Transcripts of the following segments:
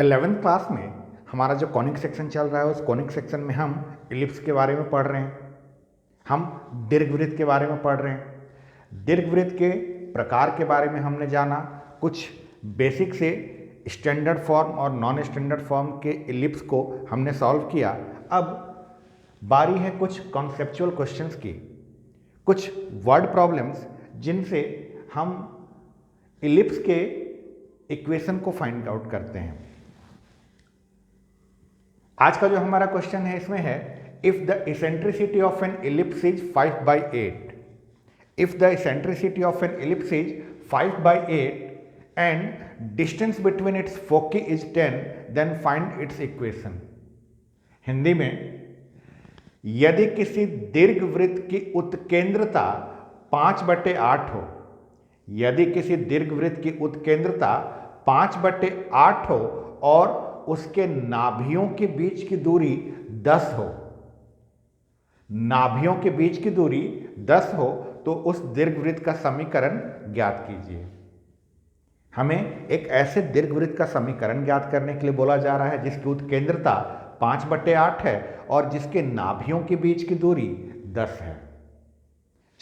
11th class में हमारा जो कॉनिक सेक्शन चल रहा है उस कॉनिक सेक्शन में हम इलिप्स के बारे में पढ़ रहे हैं, हम दीर्घवृत्त के बारे में पढ़ रहे हैं। दीर्घवृत्त के प्रकार के बारे में हमने जाना, कुछ बेसिक से स्टैंडर्ड फॉर्म और नॉन स्टैंडर्ड फॉर्म के इलिप्स को हमने सॉल्व किया। अब बारी है कुछ कॉन्सेप्चुअल क्वेश्चंस की, कुछ वर्ड प्रॉब्लम्स जिनसे हम इलिप्स के इक्वेशन को फाइंड आउट करते हैं। आज का जो हमारा क्वेश्चन है इसमें है if the eccentricity of an ellipse is 5/8, if the eccentricity of an ellipse is 5/8 and distance between its foci is 10 then find its equation. Hindi में, यदि किसी दीर्घवृत्त की उत्केंद्रता 5/8 हो, यदि किसी दीर्घवृत्त की उत्केंद्रता 5/8 हो और उसके नाभियों के बीच की दूरी 10 हो, नाभियों के बीच की दूरी 10 हो, तो उस दीर्घवृत्त का समीकरण ज्ञात कीजिए। हमें एक ऐसे दीर्घवृत्त का समीकरण ज्ञात करने के लिए बोला जा रहा है जिसकी उत्केंद्रता 5/8 है और जिसके नाभियों के बीच की दूरी 10 है।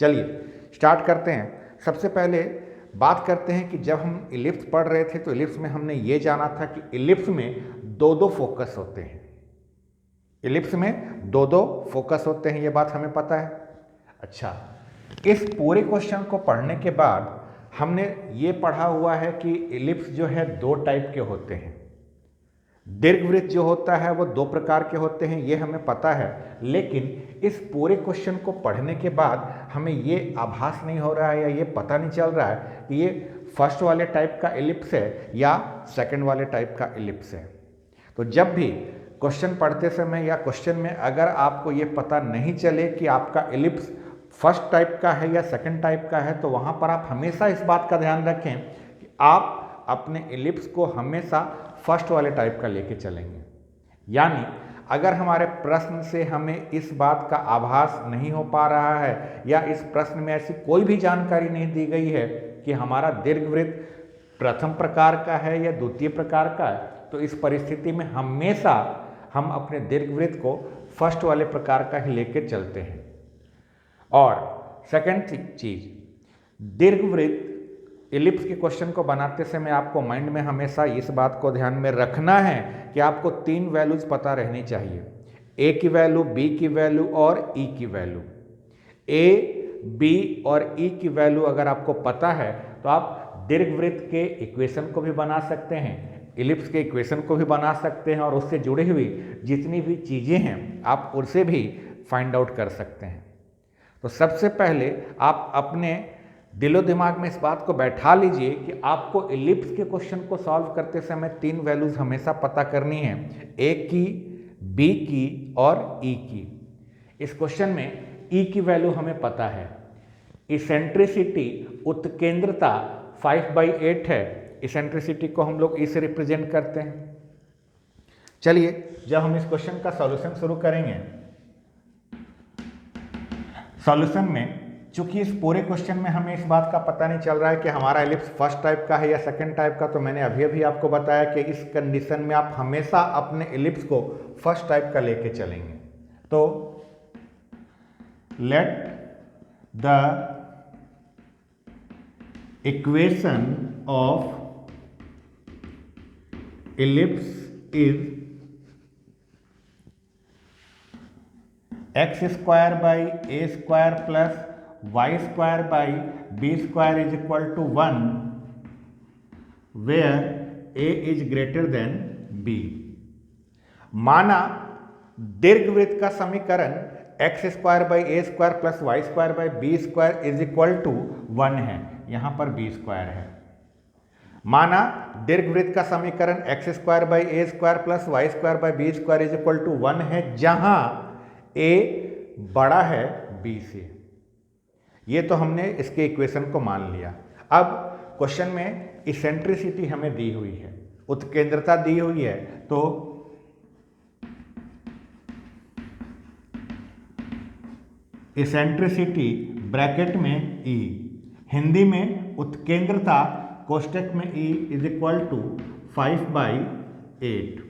चलिए स्टार्ट करते हैं। सबसे पहले बात करते हैं कि जब हम इलिप्स पढ़ रहे थे तो इलिप्स में हमने ये जाना था कि इलिप्स में दो फोकस होते हैं, इलिप्स में दो फोकस होते हैं, ये बात हमें पता है। अच्छा, इस पूरे क्वेश्चन को पढ़ने के बाद हमने ये पढ़ा हुआ है कि इलिप्स जो है दो टाइप के होते हैं, दीर्घवृत्त जो होता है वो दो प्रकार के होते हैं, ये हमें पता है। लेकिन इस पूरे क्वेश्चन को पढ़ने के बाद हमें ये आभास नहीं हो रहा है या ये पता नहीं चल रहा है कि ये फर्स्ट वाले टाइप का इलिप्स है या सेकंड वाले टाइप का इलिप्स है। तो जब भी क्वेश्चन पढ़ते समय या क्वेश्चन में अगर आपको ये पता नहीं चले कि आपका इलिप्स फर्स्ट टाइप का है या सेकंड टाइप का है, तो वहाँ पर आप हमेशा इस बात का ध्यान रखें कि आप अपने इलिप्स को हमेशा फर्स्ट वाले टाइप का लेके चलेंगे। यानी अगर हमारे प्रश्न से हमें इस बात का आभास नहीं हो पा रहा है या इस प्रश्न में ऐसी कोई भी जानकारी नहीं दी गई है कि हमारा दीर्घवृत्त प्रथम प्रकार का है या द्वितीय प्रकार का है, तो इस परिस्थिति में हमेशा हम अपने दीर्घवृत्त को फर्स्ट वाले प्रकार का ही लेके चलते हैं। और सेकंड चीज, दीर्घवृत्त इलिप्स के क्वेश्चन को बनाते समय आपको माइंड में हमेशा इस बात को ध्यान में रखना है कि आपको 3 वैल्यूज पता रहनी चाहिए, ए की वैल्यू, बी की वैल्यू और ई की वैल्यू। ए, बी और ई की वैल्यू अगर आपको पता है तो आप दीर्घवृत्त के इक्वेशन को भी बना सकते हैं, इलिप्स के इक्वेशन को भी बना सकते हैं और उससे जुड़ी हुई जितनी भी चीज़ें हैं आप उसे भी फाइंड आउट कर सकते हैं। तो सबसे पहले आप अपने दिलो दिमाग में इस बात को बैठा लीजिए कि आपको इलिप्स के क्वेश्चन को सॉल्व करते समय 3 वैल्यूज हमेशा पता करनी है, ए की, बी की और ई की। इस क्वेश्चन में ई की वैल्यू हमें पता है, इसेंट्रिसिटी उत्केंद्रता 5/8 है, इसेंट्रिसिटी को हम लोग ई से रिप्रेजेंट करते हैं। चलिए जब हम इस क्वेश्चन का सॉल्यूशन शुरू करेंगे, सॉल्यूशन में चूंकि इस पूरे क्वेश्चन में हमें इस बात का पता नहीं चल रहा है कि हमारा इलिप्स फर्स्ट टाइप का है या सेकंड टाइप का, तो मैंने अभी आपको बताया कि इस कंडीशन में आप हमेशा अपने इलिप्स को फर्स्ट टाइप का लेके चलेंगे। तो let the equation of ellipse is x² + y² / b² is equal to 1 where a is greater than b। माना दीर्घवृत्त का समीकरण x² / a² + y² / b² is equal to 1 है, यहाँ पर b² है। माना दीर्घवृत्त का समीकरण x² / a² + y² / b² is equal to 1 है, जहाँ a बड़ा है b से। ये तो हमने इसके इक्वेशन को मान लिया। अब क्वेश्चन में इसेंट्रिसिटी हमें दी हुई है, उत्केंद्रता दी हुई है, तो इसेंट्रिसिटी ब्रैकेट में ई, हिंदी में उत्केंद्रता कोष्टक में ई इज इक्वल टू 5/8 8।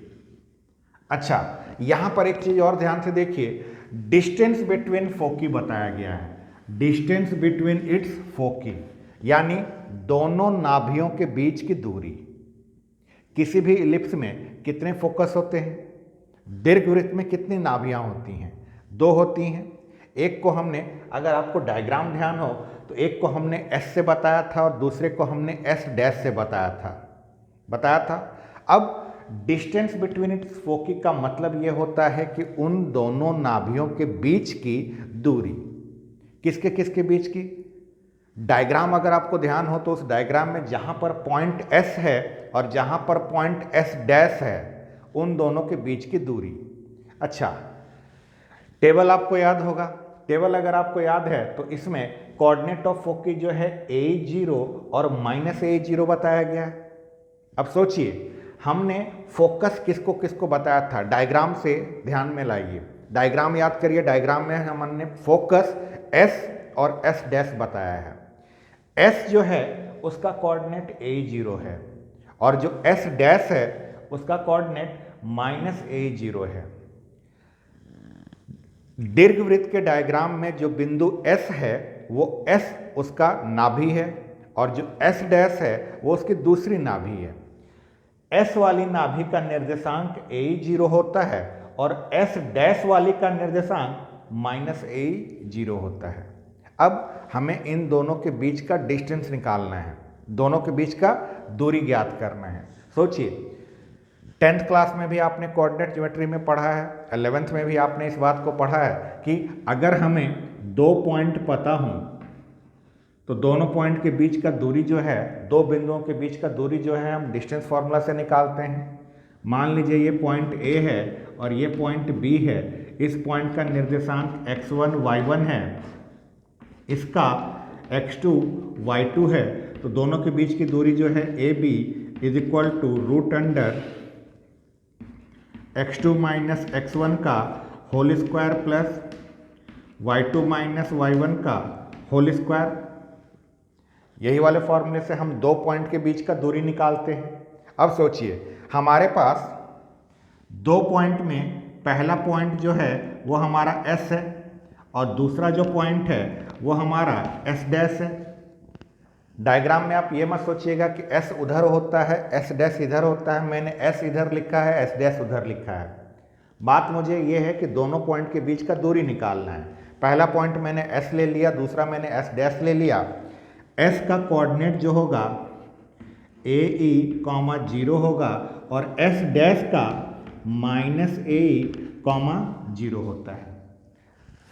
अच्छा, यहां पर एक चीज और ध्यान से देखिए, डिस्टेंस बिटवीन फोकी बताया गया है, डिस्टेंस बिटवीन इट्स फोकी, यानी दोनों नाभियों के बीच की दूरी। किसी भी इलिप्स में कितने फोकस होते हैं? दीर्घवृत्त में कितनी नाभियां होती हैं? 2 होती हैं। एक को हमने, अगर आपको डायग्राम ध्यान हो तो एक को हमने एस से बताया था और दूसरे को हमने एस डैश से बताया था। अब डिस्टेंस बिटवीन इट्स फोकी का मतलब यह होता है कि उन दोनों नाभियों के बीच की दूरी। किसके किसके बीच की? डायग्राम अगर आपको ध्यान हो तो उस डायग्राम में जहां पर पॉइंट एस है और जहां पर पॉइंट एस डैश है, उन दोनों के बीच की दूरी। अच्छा, टेबल आपको याद होगा। टेबल अगर आपको याद है तो इसमें कोऑर्डिनेट ऑफ फोकी जो है A0 और -A0 बताया गया है। अब सोचिए, हमने फोकस किसको किसको बताया था? डायग्राम से ध्यान में लाइए, डायग्राम याद करिए। डायग्राम में हमने फोकस S और S डैश बताया है। S जो है उसका कोऑर्डिनेट A0 है और जो S डैश है उसका कोऑर्डिनेट -A0 है। दीर्घवृत्त के डायग्राम में जो बिंदु S है वो S उसका नाभि है और जो S डैश है वो उसकी दूसरी नाभि है। S वाली नाभि का निर्देशांक A0 होता है और S डैश वाली का निर्देशांक -A0 होता है। अब हमें इन दोनों के बीच का डिस्टेंस निकालना है, दोनों के बीच का दूरी ज्ञात करना है। सोचिए, 10th क्लास में भी आपने कोऑर्डिनेट ज्योमेट्री में पढ़ा है, 11th में भी आपने इस बात को पढ़ा है कि अगर हमें 2 पॉइंट पता हों तो दोनों पॉइंट के बीच का दूरी जो है, 2 बिंदुओं के बीच का दूरी जो है, हम डिस्टेंस फार्मूला से निकालते हैं। मान लीजिए ये पॉइंट A है और ये पॉइंट B है। इस पॉइंट का निर्देशांक x1 y1 है, इसका x2 y2 है। तो दोनों के बीच की दूरी जो है AB is equal to √root under x2 minus x1 का whole square plus y2 minus y1 का होल स्क्वायर। यही वाले फॉर्मूले से हम 2 पॉइंट के बीच का दूरी निकालते हैं। अब सोचिए, हमारे पास 2 पॉइंट में पहला पॉइंट जो है वो हमारा S है और दूसरा जो पॉइंट है वो हमारा S डैश है। डायग्राम में आप ये मत सोचिएगा कि S उधर होता है, S डैश इधर होता है, मैंने S इधर लिखा है, S डैश उधर लिखा है। बात मुझे ये है कि दोनों पॉइंट के बीच का दूरी निकालना है। पहला पॉइंट मैंने S ले लिया, दूसरा मैंने S डैश ले लिया। S का कोऑर्डिनेट जो होगा AE, 0 होगा और S डैश का -AE, 0 होता है।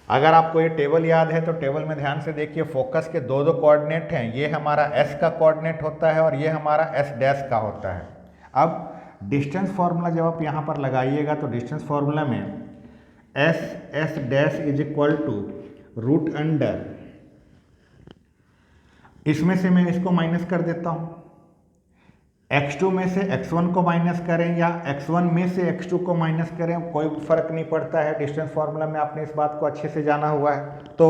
अगर आपको ये टेबल याद है तो टेबल में ध्यान से देखिए, फोकस के 2 कोऑर्डिनेट हैं। ये हमारा S का कोऑर्डिनेट होता है और ये हमारा S डैश का होता है। अब डिस्टेंस फार्मूला जब आप यहाँ पर लगाइएगा तो डिस्टेंस फार्मूला में S dash is equal to √root under, इसमें से मैं इसको माइनस कर देता हूँ। x2 में से x1 को माइनस करें या x1 में से x2 को माइनस करें, कोई फर्क नहीं पड़ता है। डिस्टेंस फार्मूला में आपने इस बात को अच्छे से जाना हुआ है। तो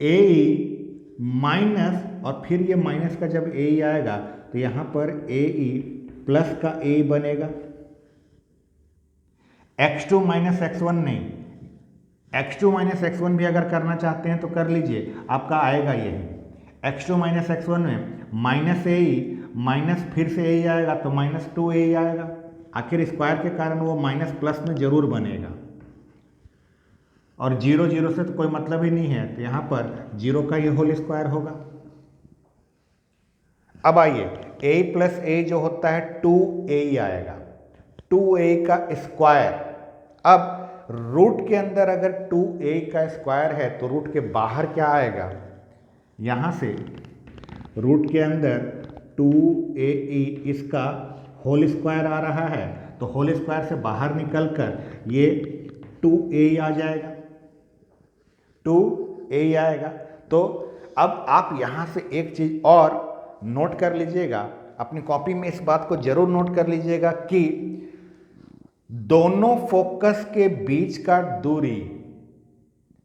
AE माइनस, और फिर ये माइनस का जब AE आएगा तो यहाँ पर AE प्लस का AE बनेगा। x2 माइनस x1 नहीं, x2 माइनस x1 भी अगर करना चाहते हैं तो कर लीजिए, आपका आएगा यही। x2 माइनस x1 में माइनस AE माइनस फिर से AE आएगा तो -2AE आएगा। आखिर स्क्वायर के कारण वो माइनस प्लस में जरूर बनेगा और 0 0 से तो कोई मतलब ही नहीं है, तो यहाँ पर 0 का ये होल स्क्वायर होगा। अब आइए, A प्लस A जो होता है 2AE आएगा, 2AE का स्क्वायर। अब रूट के अंदर अगर 2AE का स्क्वायर है तो रूट के बाहर क्या आएगा? यहाँ से रूट के अंदर 2AE इसका होल स्क्वायर आ रहा है, तो होल स्क्वायर से बाहर निकलकर ये 2AE आ जाएगा, 2AE आएगा। तो अब आप यहाँ से एक चीज़ और नोट कर लीजिएगा, अपनी कॉपी में इस बात को जरूर नोट कर लीजिएगा कि दोनों फोकस के बीच का दूरी,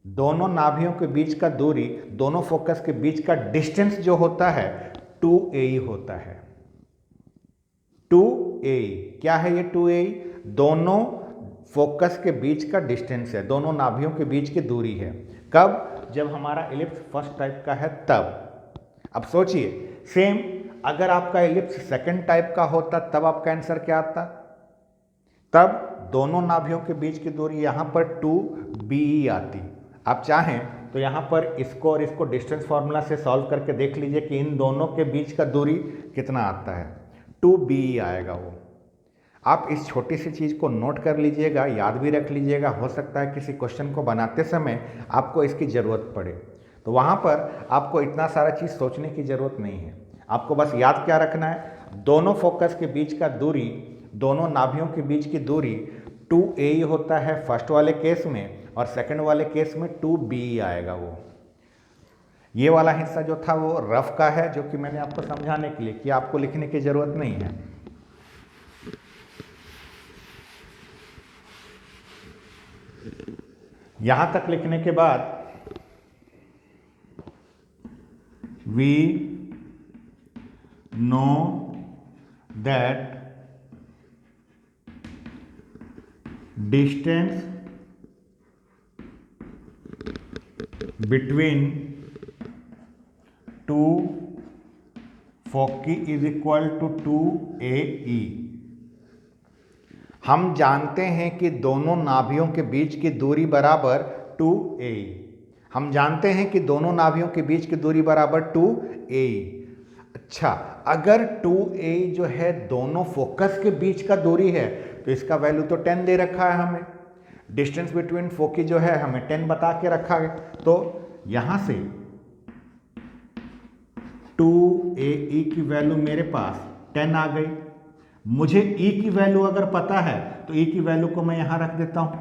दोनों नाभियों के बीच का दूरी, दोनों फोकस के बीच का डिस्टेंस जो होता है 2AE होता है, 2 2a, क्या है ये 2a? दोनों फोकस के बीच का डिस्टेंस है, दोनों नाभियों के बीच की दूरी है। कब? जब हमारा इलिप्स फर्स्ट टाइप का है तब। अब सोचिए, सेम अगर आपका इलिप्स सेकंड टाइप का होता तब आपका आंसर क्या आता? तब दोनों नाभियों के बीच की दूरी यहाँ पर 2be आती। आप चाहें तो यहाँ पर इसको और इसको डिस्टेंस फार्मूला से सॉल्व करके देख लीजिए कि इन दोनों के बीच का दूरी कितना आता है, 2be आएगा वो। आप इस छोटी सी चीज़ को नोट कर लीजिएगा, याद भी रख लीजिएगा, हो सकता है किसी क्वेश्चन को बनाते समय आपको इसकी ज़रूरत पड़े, तो वहाँ पर आपको इतना सारा चीज़ सोचने की ज़रूरत नहीं है। आपको बस याद क्या रखना है, दोनों फोकस के बीच का दूरी, दोनों नाभियों के बीच की दूरी 2a होता है फर्स्ट वाले केस में, और सेकंड वाले केस में 2be आएगा वो। ये वाला हिस्सा जो था वो रफ का है, जो कि मैंने आपको समझाने के लिए कि आपको लिखने की ज़रूरत नहीं है। यहां तक लिखने के बाद we know that distance between two foci is equal to 2ae। हम जानते हैं कि दोनों नाभियों के बीच की दूरी बराबर 2a। हम जानते हैं कि दोनों नाभियों के बीच की दूरी बराबर 2a। अच्छा, अगर 2a जो है दोनों फोकस के बीच का दूरी है तो इसका वैल्यू तो 10 दे रखा है हमें। डिस्टेंस बिटवीन फोकी जो है हमें 10 बता के रखा है, तो यहां से 2ae की वैल्यू मेरे पास 10 आ गई। मुझे e की वैल्यू अगर पता है तो e की वैल्यू को मैं यहां रख देता हूं,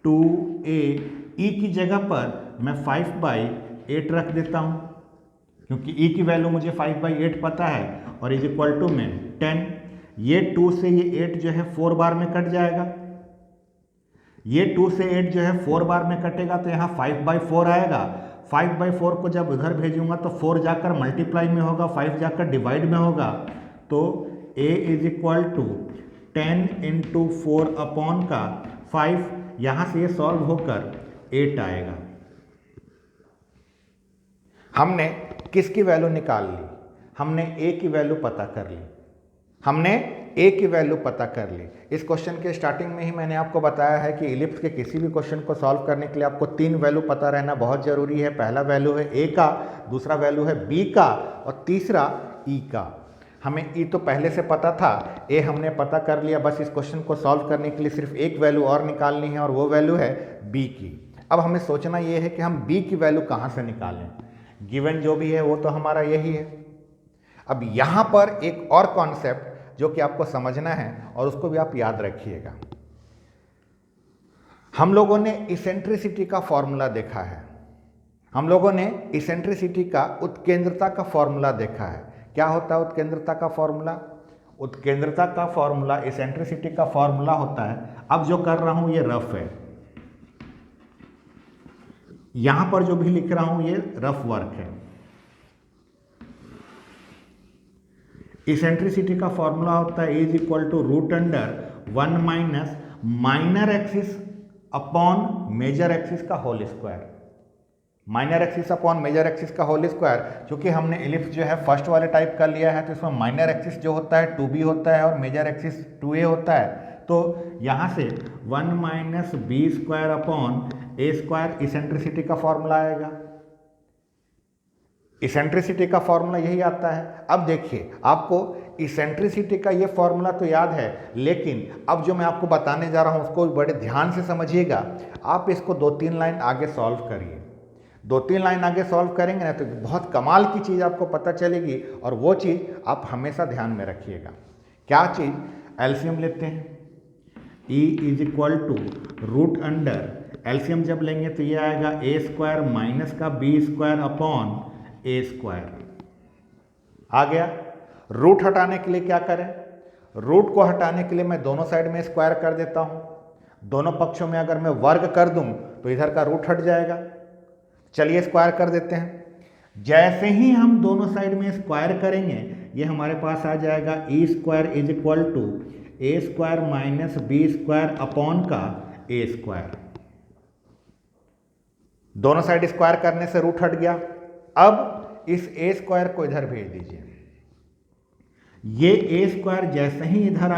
2ae की जगह पर मैं 5/8 रख देता हूं, क्योंकि e की वैल्यू मुझे 5/8 पता है, और इज इक्वल टू में 10। ये 2 से ये 8 जो है 4 बार में कट जाएगा, ये 2 से 8 जो है 4 बार में कटेगा, तो यहाँ 5/4 आएगा। 5/4 को जब उधर भेजूंगा तो 4 जाकर मल्टीप्लाई में होगा, 5 जाकर डिवाइड में होगा, तो a is equal to 10 into 4/5, यहाँ से ये सॉल्व होकर 8 आएगा। हमने किसकी वैल्यू निकाल ली? हमने a की वैल्यू पता कर ली, हमने a की वैल्यू पता कर ली। इस क्वेश्चन के स्टार्टिंग में ही मैंने आपको बताया है कि इलिप्स के किसी भी क्वेश्चन को सॉल्व करने के लिए आपको 3 वैल्यू पता रहना बहुत ज़रूरी है। पहला वैल्यू है a का, दूसरा वैल्यू है b का, और तीसरा e का। हमें e तो पहले से पता था, a हमने पता कर लिया, बस इस क्वेश्चन को सॉल्व करने के लिए सिर्फ एक वैल्यू और निकालनी है, और वो वैल्यू है b की। अब हमें सोचना ये है कि हम b की वैल्यू कहाँ से निकालें। गिवन जो भी है वो तो हमारा यही है। अब यहाँ पर एक और कॉन्सेप्ट जो कि आपको समझना है और उसको भी आप याद रखिएगा। हम लोगों ने इसेंट्रिसिटी का फॉर्मूला देखा है, हम लोगों ने इसेंट्रिसिटी का उत्केंद्रता का फॉर्मूला देखा है। क्या होता है उत्केंद्रता का फॉर्मूला? उत्केंद्रता का फॉर्मूला इसेंट्रिसिटी का फॉर्मूला होता है। अब जो कर रहा हूं ये रफ है, यहां पर जो भी लिख रहा हूं ये रफ वर्क है। इसेंट्रिसिटी का फॉर्मूला होता है is equal to √1 minus minor axis upon major axis का whole square. Minor axis upon major axis का होल स्क्वायर, क्योंकि हमने एलिप्स जो है फर्स्ट वाले टाइप का लिया है तो इसमें माइनर एक्सिस जो होता है 2b होता है और मेजर एक्सिस 2a होता है, तो यहाँ से 1 minus b square upon a square eccentricity का फॉर्मूला आएगा। इसेंट्रिसिटी का फॉर्मूला यही आता है। अब देखिए, आपको इसेंट्रिसिटी का ये फॉर्मूला तो याद है, लेकिन अब जो मैं आपको बताने जा रहा हूँ उसको बड़े ध्यान से समझिएगा। आप इसको 2-3 लाइन आगे सॉल्व करिए। 2-3 लाइन आगे सॉल्व करेंगे ना तो बहुत कमाल की चीज़ आपको पता चलेगी, और वो चीज़ आप हमेशा ध्यान में रखिएगा। क्या चीज़? एलसीएम लेते हैं, e is equal to root under, LCM जब लेंगे तो ये आएगा a स्क्वायर माइनस का b square upon a square. आ गया। रूट हटाने के लिए क्या करें? रूट को हटाने के लिए मैं दोनों साइड में स्क्वायर कर देता हूं। दोनों पक्षों में अगर मैं वर्ग कर दूं तो इधर का रूट हट जाएगा। चलिए स्क्वायर कर देते हैं। जैसे ही हम दोनों साइड में स्क्वायर करेंगे ये हमारे पास आ जाएगा A square is equal to A square minus B square upon का ए स्क्वायर। दोनों साइड स्क्वायर करने से रूट हट गया। अब इस ए स्क्वायर को इधर भेज दीजिए। ये ए स्क्वायर जैसे ही इधर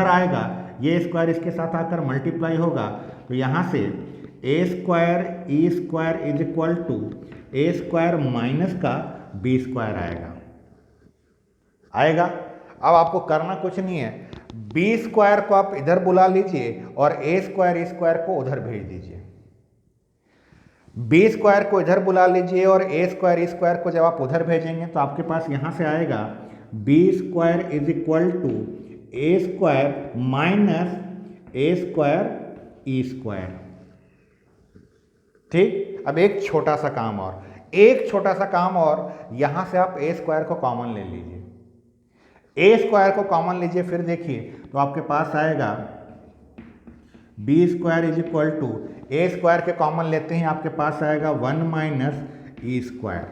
आएगा ये स्क्वायर इसके साथ आकर मल्टीप्लाई होगा, तो यहां से A square E square is equal to A square minus का बी स्क्वायर आएगा। अब आपको करना कुछ नहीं है, बी स्क्वायर को आप इधर बुला लीजिए और ए स्क्वायर को उधर भेज दीजिए। बी स्क्वायर को इधर बुला लीजिए और ए स्क्वायर को जब आप उधर भेजेंगे तो आपके पास यहां से आएगा B square is equal to A square minus A square E square. ठीक, अब एक छोटा सा काम और यहां से आप ए स्क्वायर को कॉमन ले लीजिए। ए स्क्वायर को कॉमन लीजिए, फिर देखिए तो आपके पास आएगा B square is equal to A square के कॉमन लेते हैं आपके पास आएगा 1 माइनस ई स्क्वायर।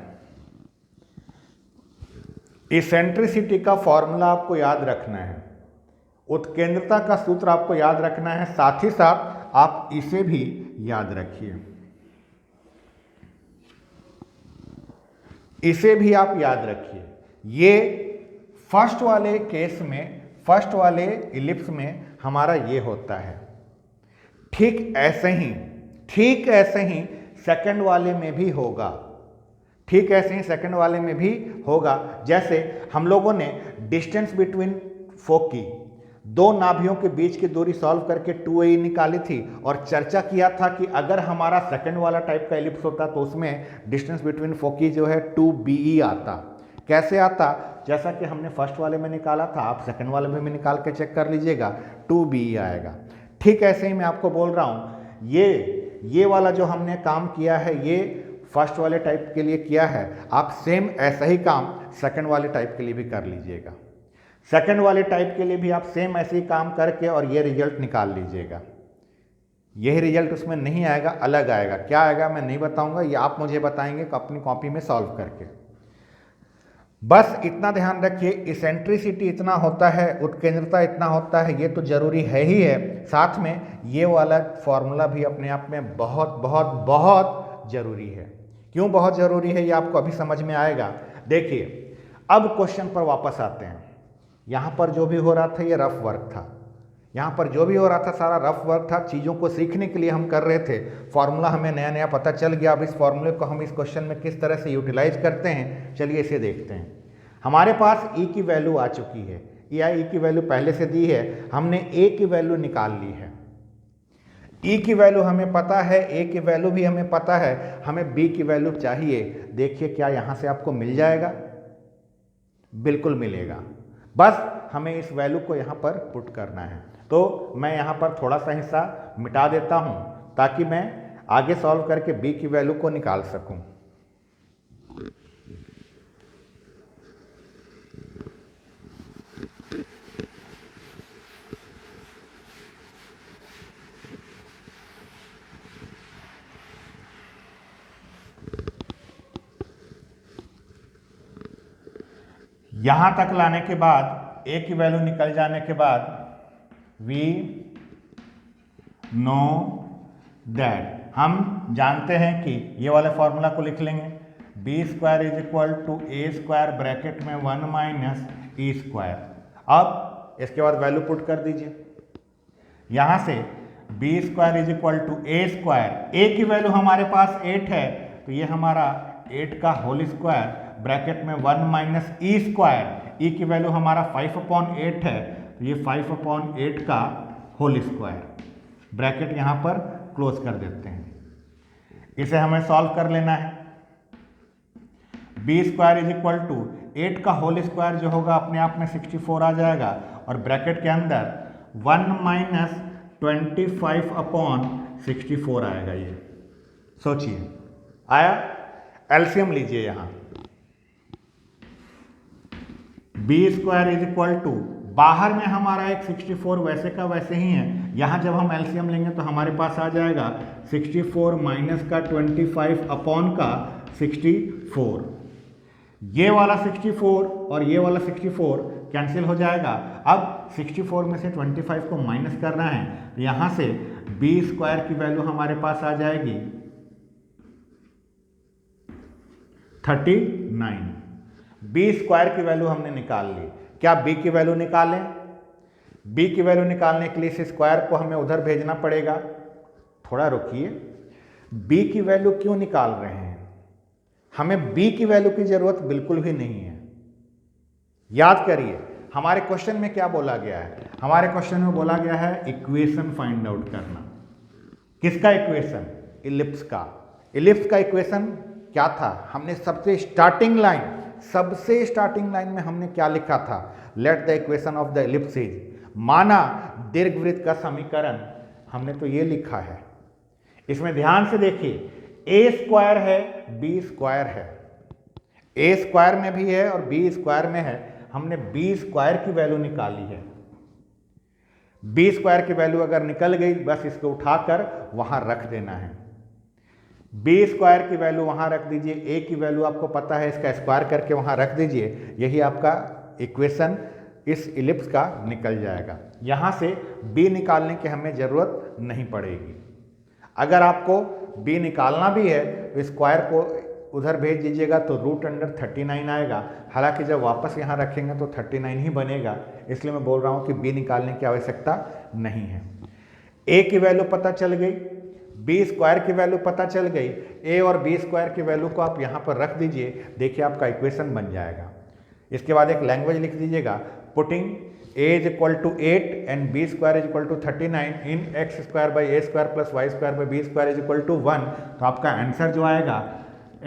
इसेंट्रिसिटी का फॉर्मूला आपको याद रखना है, उत्केंद्रता का सूत्र आपको याद रखना है, साथ ही साथ आप इसे भी याद रखिए, इसे भी आप याद रखिए। ये फर्स्ट वाले केस में, फर्स्ट वाले इलिप्स में हमारा ये होता है। ठीक ऐसे ही सेकंड वाले में भी होगा, जैसे हम लोगों ने डिस्टेंस बिटवीन फोकी, दो नाभियों के बीच की दूरी सॉल्व करके 2a निकाली थी और चर्चा किया था कि अगर हमारा सेकंड वाला टाइप का इलिप्स होता तो उसमें डिस्टेंस बिटवीन फोकी जो है 2be आता। कैसे आता? जैसा कि हमने फर्स्ट वाले में निकाला था, आप सेकंड वाले में भी निकाल के चेक कर लीजिएगा, 2be आएगा। ठीक ऐसे ही मैं आपको बोल रहा हूं, ये वाला जो हमने काम किया है ये फर्स्ट वाले टाइप के लिए किया है, आप सेम ऐसा ही काम सेकंड वाले टाइप के लिए भी कर लीजिएगा। सेकंड वाले टाइप के लिए भी आप सेम ऐसे ही काम करके और ये रिजल्ट निकाल लीजिएगा। यही रिजल्ट उसमें नहीं आएगा, अलग आएगा। क्या आएगा मैं नहीं बताऊंगा, ये आप मुझे बताएंगे अपनी कॉपी में सॉल्व करके। बस इतना ध्यान रखिए, इसेंट्रिसिटी इतना होता है, उत्केंद्रता इतना होता है, ये तो जरूरी है ही है, साथ में ये वाला फॉर्मूला भी अपने आप में बहुत बहुत बहुत जरूरी है। क्यों बहुत जरूरी है ये आपको अभी समझ में आएगा। देखिए अब क्वेश्चन पर वापस आते हैं। यहाँ पर जो भी हो रहा था ये रफ वर्क था, यहाँ पर जो भी हो रहा था सारा रफ वर्क था, चीज़ों को सीखने के लिए हम कर रहे थे। फॉर्मूला हमें नया नया पता चल गया, अब इस फॉर्मूले को हम इस क्वेश्चन में किस तरह से यूटिलाइज करते हैं, चलिए इसे देखते हैं। हमारे पास ई की वैल्यू आ चुकी है, या ई की वैल्यू पहले से दी है, हमने ए की वैल्यू निकाल ली है। ई की वैल्यू हमें पता है, ए की वैल्यू भी हमें पता है, हमें बी की वैल्यू चाहिए। देखिए क्या यहाँ से आपको मिल जाएगा? बिल्कुल मिलेगा, बस हमें इस वैल्यू को यहाँ पर पुट करना है। तो मैं यहाँ पर थोड़ा सा हिस्सा मिटा देता हूँ ताकि मैं आगे सॉल्व करके बी की वैल्यू को निकाल सकूँ। यहां तक लाने के बाद ए की वैल्यू निकल जाने के बाद वी नो दैट, हम जानते हैं कि ये वाले फॉर्मूला को लिख लेंगे, B square is equal to A square bracket में 1 माइनस ई स्क्वायर। अब इसके बाद वैल्यू पुट कर दीजिए, यहां से B square is equal to A square, A की वैल्यू हमारे पास 8 है तो ये हमारा 8 का होल स्क्वायर ब्रैकेट में 1 माइनस ई स्क्वायर, ई की वैल्यू हमारा 5/8 है तो ये 5/8 का होल स्क्वायर, ब्रैकेट यहाँ पर क्लोज कर देते हैं। इसे हमें सॉल्व कर लेना है। B square is equal to 8 का होल स्क्वायर जो होगा अपने आप में 64 आ जाएगा और ब्रैकेट के अंदर 1 माइनस 25/64 आएगा। ये सोचिए आया। एलसीएम लीजिए, यहाँ B square is equal to, बाहर में हमारा एक 64 वैसे का वैसे ही है, यहाँ जब हम एलसीएम लेंगे तो हमारे पास आ जाएगा 64 माइनस का 25 अपॉन का 64, ये वाला 64 और ये वाला 64 कैंसिल हो जाएगा। अब 64 में से 25 को माइनस करना है, तो यहाँ से बी स्क्वायर की वैल्यू हमारे पास आ जाएगी 39। बी स्क्वायर की वैल्यू हमने निकाल ली। क्या बी की वैल्यू निकालें? बी की वैल्यू निकालने के लिए इस स्क्वायर को हमें उधर भेजना पड़ेगा। थोड़ा रुकिए, बी की वैल्यू क्यों निकाल रहे हैं? हमें बी की वैल्यू की जरूरत बिल्कुल भी नहीं है। याद करिए हमारे क्वेश्चन में क्या बोला गया है। हमारे क्वेश्चन में बोला गया है इक्वेशन फाइंड आउट करना। किसका इक्वेशन? इलिप्स का। इलिप्स का इक्वेशन क्या था? हमने सबसे स्टार्टिंग लाइन में हमने क्या लिखा था? Let the equation of the ellipse is, माना दीर्घवृत्त का समीकरण, हमने तो ये लिखा है। इसमें ध्यान से देखिए, ए स्क्वायर है, बी स्क्वायर है, ए स्क्वायर में भी है और बी स्क्वायर में है। हमने बी स्क्वायर की वैल्यू निकाली है। बी स्क्वायर की वैल्यू अगर निकल गई, बस इसको उठाकर वहां रख देना है। बी स्क्वायर की वैल्यू वहां रख दीजिए, ए की वैल्यू आपको पता है, इसका स्क्वायर करके वहां रख दीजिए। यही आपका इक्वेशन इस इलिप्स का निकल जाएगा। यहां से बी निकालने की हमें जरूरत नहीं पड़ेगी। अगर आपको बी निकालना भी है तो स्क्वायर को उधर भेज दीजिएगा तो √39 आएगा। हालांकि जब वापस यहाँ रखेंगे तो 39 ही बनेगा, इसलिए मैं बोल रहा हूँ कि बी निकालने की आवश्यकता नहीं है। ए की वैल्यू पता चल गई, बी स्क्वायर की वैल्यू पता चल गई, ए और बी स्क्वायर की वैल्यू को आप यहाँ पर रख दीजिए, देखिए आपका इक्वेशन बन जाएगा। इसके बाद एक लैंग्वेज लिख दीजिएगा, putting a is equal to 8 and b square is equal to 39 in x square by a square plus y square by b square is equal to 1। तो आपका आंसर जो आएगा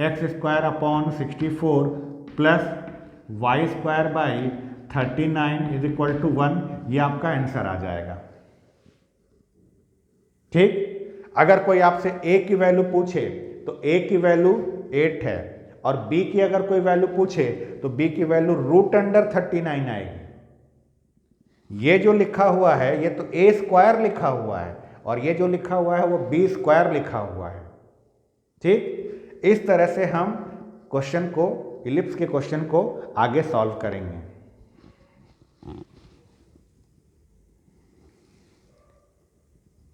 x square upon 64 plus y square by 39 is equal to 1, ये आपका answer आ जाएगा। ठीक, अगर कोई आपसे a की वैल्यू पूछे तो a की वैल्यू 8 है और b की अगर कोई वैल्यू पूछे तो b की वैल्यू √39 आएगी। ये जो लिखा हुआ है ये तो ए स्क्वायर लिखा हुआ है और ये जो लिखा हुआ है वो बी स्क्वायर लिखा हुआ है। ठीक, इस तरह से हम क्वेश्चन को, इलिप्स के क्वेश्चन को आगे सॉल्व करेंगे।